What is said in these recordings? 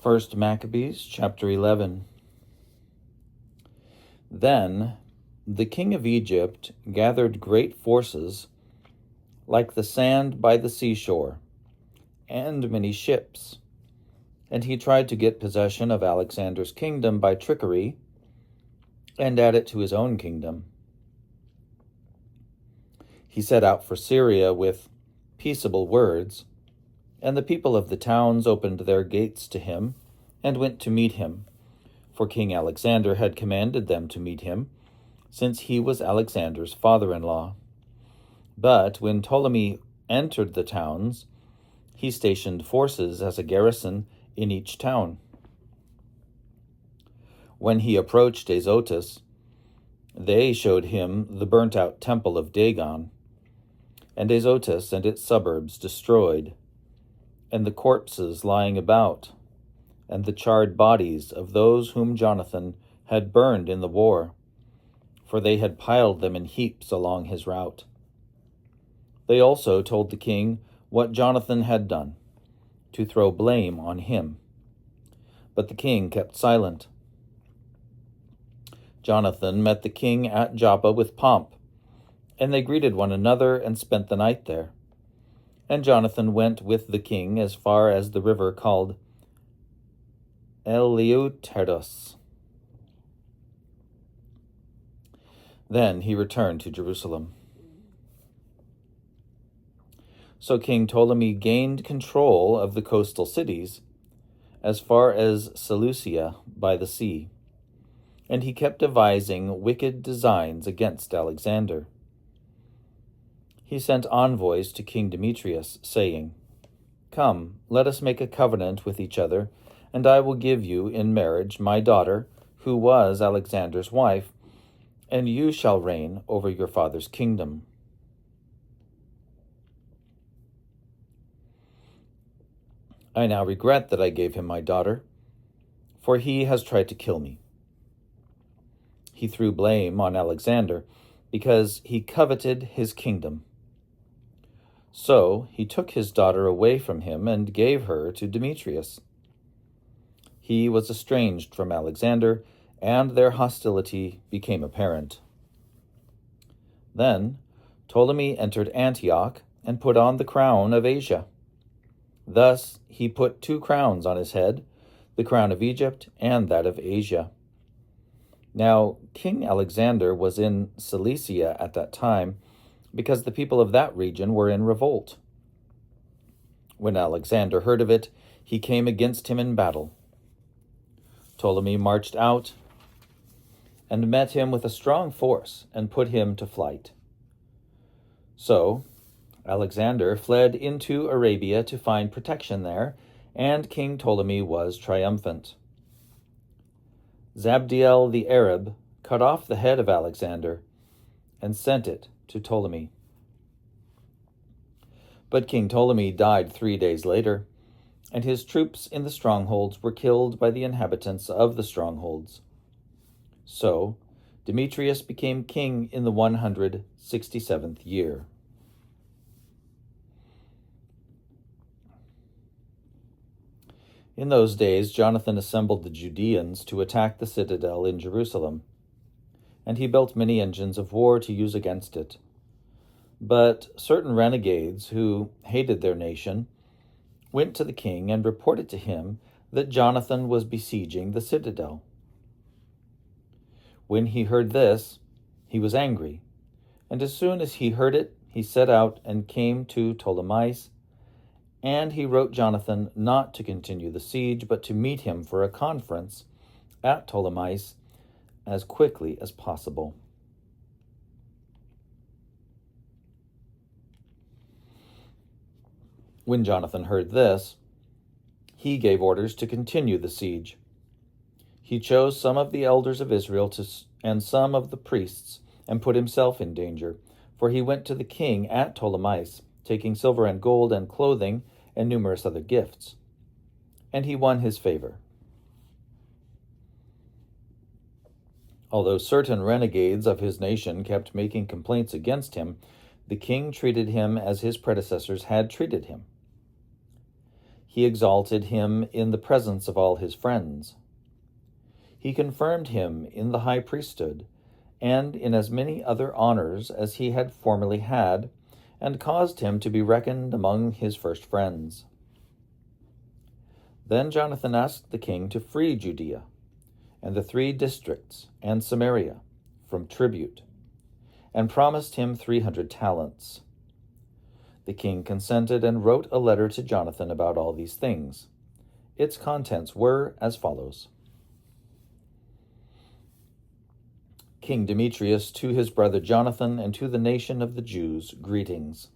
1 Maccabees chapter 11. Then the king of Egypt gathered great forces, like the sand by the seashore, and many ships, and he tried to get possession of Alexander's kingdom by trickery, and add it to his own kingdom. He set out for Syria with peaceable words, and the people of the towns opened their gates to him and went to meet him, for King Alexander had commanded them to meet him, since he was Alexander's father-in-law. But when Ptolemy entered the towns, he stationed forces as a garrison in each town. When he approached Azotus, they showed him the burnt-out temple of Dagon, and Azotus and its suburbs destroyed, and the corpses lying about, and the charred bodies of those whom Jonathan had burned in the war, for they had piled them in heaps along his route. They also told the king what Jonathan had done, to throw blame on him. But the king kept silent. Jonathan met the king at Joppa with pomp, and they greeted one another and spent the night there. And Jonathan went with the king as far as the river called Eleuteros. Then he returned to Jerusalem. So King Ptolemy gained control of the coastal cities as far as Seleucia by the sea, and he kept devising wicked designs against Alexander. He sent envoys to King Demetrius, saying, "Come, let us make a covenant with each other, and I will give you in marriage my daughter, who was Alexander's wife, and you shall reign over your father's kingdom." I now regret that I gave him my daughter, for he has tried to kill me. He threw blame on Alexander because he coveted his kingdom. So he took his daughter away from him and gave her to Demetrius. He was estranged from Alexander, and their hostility became apparent. Then Ptolemy entered Antioch and put on the crown of Asia. Thus he put 2 crowns on his head, the crown of Egypt and that of Asia. Now King Alexander was in Cilicia at that time, because the people of that region were in revolt. When Alexander heard of it, he came against him in battle. Ptolemy marched out and met him with a strong force and put him to flight. So Alexander fled into Arabia to find protection there, and King Ptolemy was triumphant. Zabdiel the Arab cut off the head of Alexander and sent it to Ptolemy. But King Ptolemy died 3 days later, and his troops in the strongholds were killed by the inhabitants of the strongholds. So Demetrius became king in the 167th year. In those days Jonathan assembled the Judeans to attack the citadel in Jerusalem, and he built many engines of war to use against it. But certain renegades who hated their nation went to the king and reported to him that Jonathan was besieging the citadel. When he heard this, he was angry, and as soon as he heard it, he set out and came to Ptolemais, and he wrote Jonathan not to continue the siege, but to meet him for a conference at Ptolemais as quickly as possible. When Jonathan heard this, he gave orders to continue the siege. He chose some of the elders of Israel and some of the priests, and put himself in danger, for he went to the king at Ptolemais, taking silver and gold and clothing and numerous other gifts. And he won his favor. Although certain renegades of his nation kept making complaints against him, the king treated him as his predecessors had treated him. he exalted him in the presence of all his friends. He confirmed him in the high priesthood, and in as many other honors as he had formerly had, and caused him to be reckoned among his first friends. Then Jonathan asked the king to free Judea, and the 3 districts, and Samaria, from tribute, and promised him 300 talents. The king consented and wrote a letter to Jonathan about all these things. Its contents were as follows. King Demetrius, to his brother Jonathan, and to the nation of the Jews, greetings.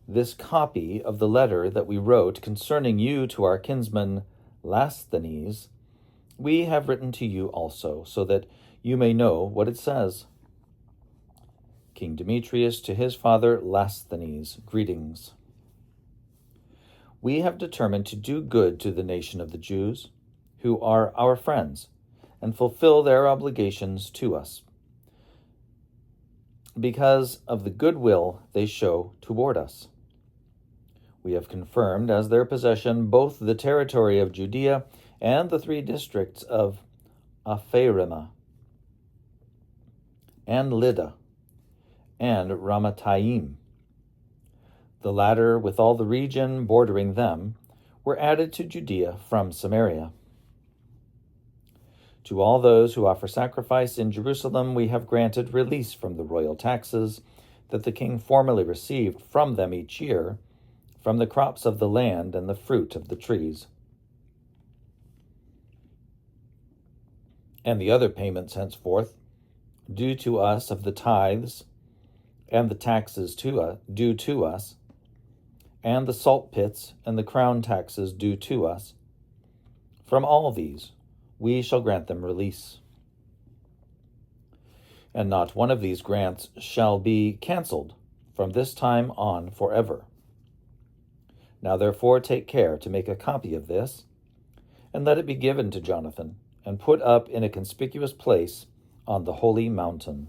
This copy of the letter that we wrote concerning you to our kinsman Lasthenes, we have written to you also, so that you may know what it says. King Demetrius, to his father Lasthenes, greetings. We have determined to do good to the nation of the Jews, who are our friends, and fulfill their obligations to us, because of the goodwill they show toward us. We have confirmed as their possession both the territory of Judea and the 3 districts of Apharimah, and Lydda, and Ramathaim. The latter, with all the region bordering them, were added to Judea from Samaria. To all those who offer sacrifice in Jerusalem, we have granted release from the royal taxes that the king formerly received from them each year, from the crops of the land and the fruit of the trees. And the other payments henceforth, due to us of the tithes, and the taxes due to us, and the salt pits and the crown taxes due to us, from all these we shall grant them release. And not one of these grants shall be cancelled from this time on forever. Now therefore take care to make a copy of this, and let it be given to Jonathan, and put up in a conspicuous place on the holy mountain.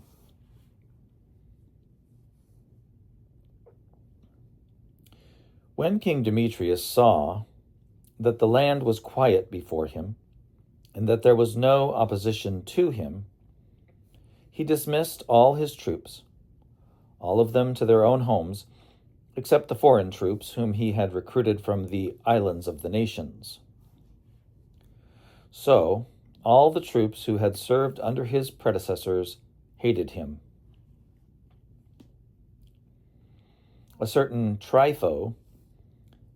When King Demetrius saw that the land was quiet before him, and that there was no opposition to him, he dismissed all his troops, all of them to their own homes, except the foreign troops whom he had recruited from the islands of the nations. So all the troops who had served under his predecessors hated him. A certain Trypho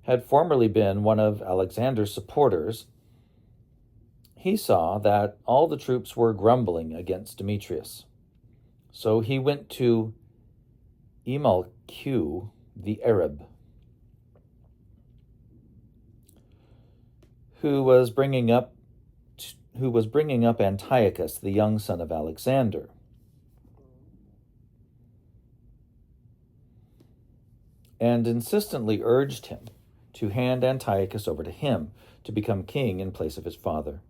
had formerly been one of Alexander's supporters. He saw that all the troops were grumbling against Demetrius. So he went to Emalcu the Arab, who was bringing up Antiochus, the young son of Alexander. And insistently urged him to hand Antiochus over to him to become king in place of his father.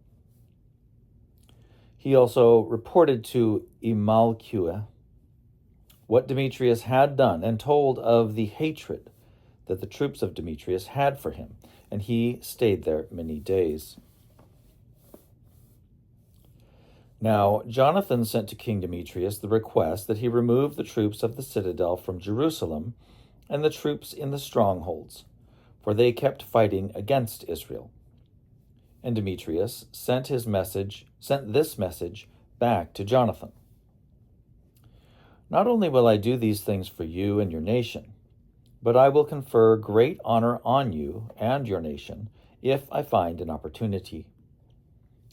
He also reported to Emalcu what Demetrius had done, and told of the hatred that the troops of Demetrius had for him, and he stayed there many days. Now Jonathan sent to King Demetrius the request that he remove the troops of the citadel from Jerusalem and the troops in the strongholds, for they kept fighting against Israel. And Demetrius sent this message back to Jonathan. Not only will I do these things for you and your nation, but I will confer great honor on you and your nation if I find an opportunity.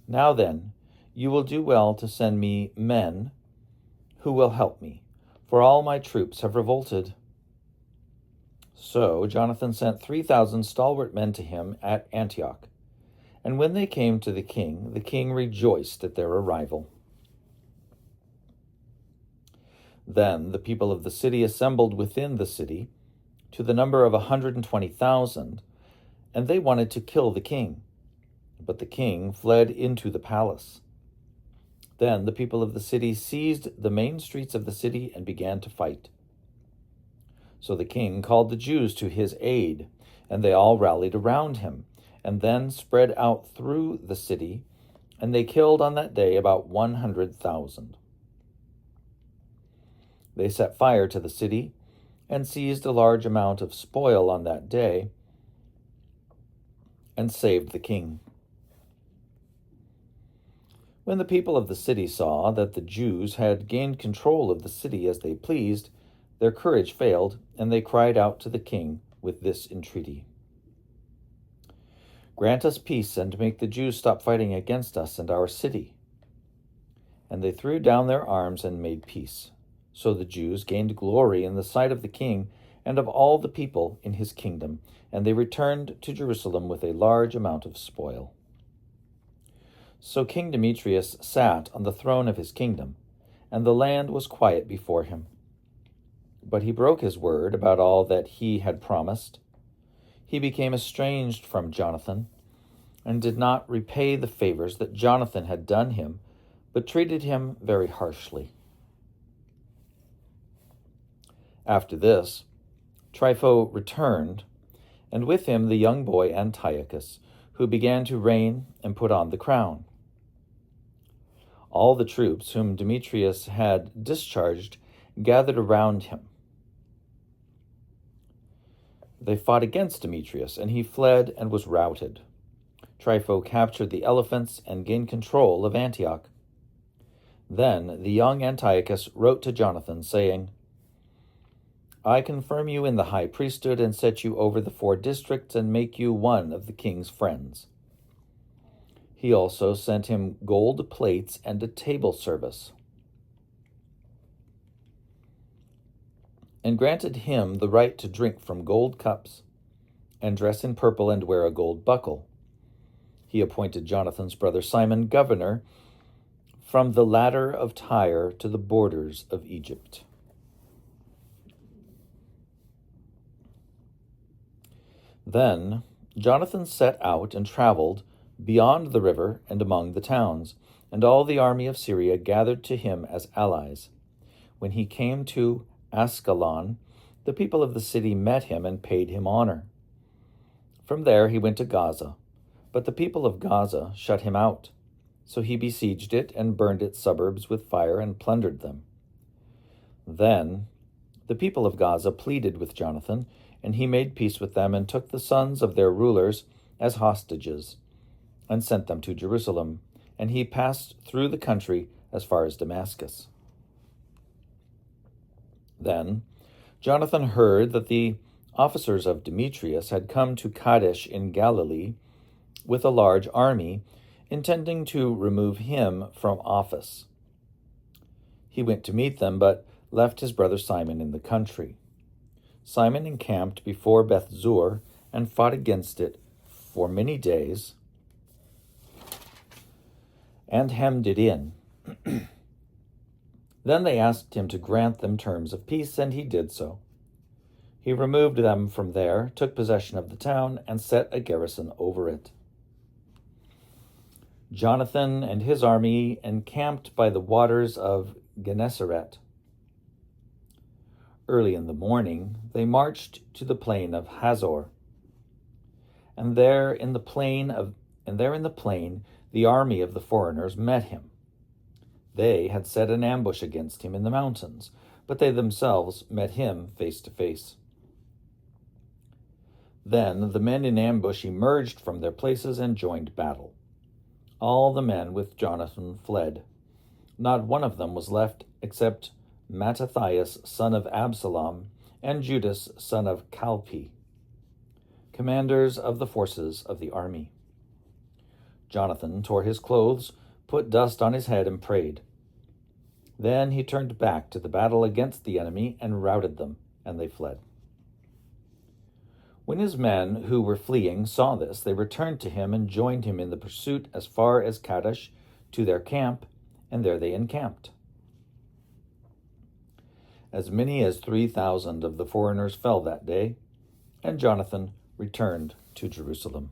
Now then, you will do well to send me men who will help me, for all my troops have revolted. So Jonathan sent 3,000 stalwart men to him at Antioch, and when they came to the king rejoiced at their arrival. Then the people of the city assembled within the city, to the number of 120,000, and they wanted to kill the king. But the king fled into the palace. Then the people of the city seized the main streets of the city and began to fight. So the king called the Jews to his aid, and they all rallied around him, and then spread out through the city, and they killed on that day about 100,000. They set fire to the city and seized a large amount of spoil on that day and saved the king. When the people of the city saw that the Jews had gained control of the city as they pleased, their courage failed, and they cried out to the king with this entreaty: "Grant us peace and make the Jews stop fighting against us and our city." And they threw down their arms and made peace. So the Jews gained glory in the sight of the king and of all the people in his kingdom, and they returned to Jerusalem with a large amount of spoil. So King Demetrius sat on the throne of his kingdom, and the land was quiet before him. But he broke his word about all that he had promised. He became estranged from Jonathan, and did not repay the favors that Jonathan had done him, but treated him very harshly. After this, Trypho returned, and with him the young boy Antiochus, who began to reign and put on the crown. All the troops whom Demetrius had discharged gathered around him. They fought against Demetrius, and he fled and was routed. Trypho captured the elephants and gained control of Antioch. Then the young Antiochus wrote to Jonathan, saying, "I confirm you in the high priesthood and set you over the 4 districts and make you one of the king's friends." He also sent him gold plates and a table service, and granted him the right to drink from gold cups and dress in purple and wear a gold buckle. He appointed Jonathan's brother Simon governor from the ladder of Tyre to the borders of Egypt. Then Jonathan set out and traveled beyond the river and among the towns, and all the army of Syria gathered to him as allies. When he came to Ascalon, the people of the city met him and paid him honor. From there he went to Gaza, but the people of Gaza shut him out. So he besieged it and burned its suburbs with fire and plundered them. Then the people of Gaza pleaded with Jonathan, and he made peace with them and took the sons of their rulers as hostages and sent them to Jerusalem, and he passed through the country as far as Damascus. Then Jonathan heard that the officers of Demetrius had come to Kadesh in Galilee with a large army, intending to remove him from office. He went to meet them, but left his brother Simon in the country. Simon encamped before Beth-zur and fought against it for many days and hemmed it in. Then they asked him to grant them terms of peace, and he did so. He removed them from there, took possession of the town, and set a garrison over it. Jonathan and his army encamped by the waters of Gennesaret. Early in the morning, they marched to the plain of Hazor, and there in the plain, the army of the foreigners met him. They had set an ambush against him in the mountains, but they themselves met him face to face. Then the men in ambush emerged from their places and joined battle. All the men with Jonathan fled. Not one of them was left except Mattathias, son of Absalom, and Judas, son of Calpi, commanders of the forces of the army. Jonathan tore his clothes, put dust on his head, and prayed. Then he turned back to the battle against the enemy and routed them, and they fled. When his men who were fleeing saw this, they returned to him and joined him in the pursuit as far as Kadesh to their camp, and there they encamped. As many as 3,000 of the foreigners fell that day, and Jonathan returned to Jerusalem.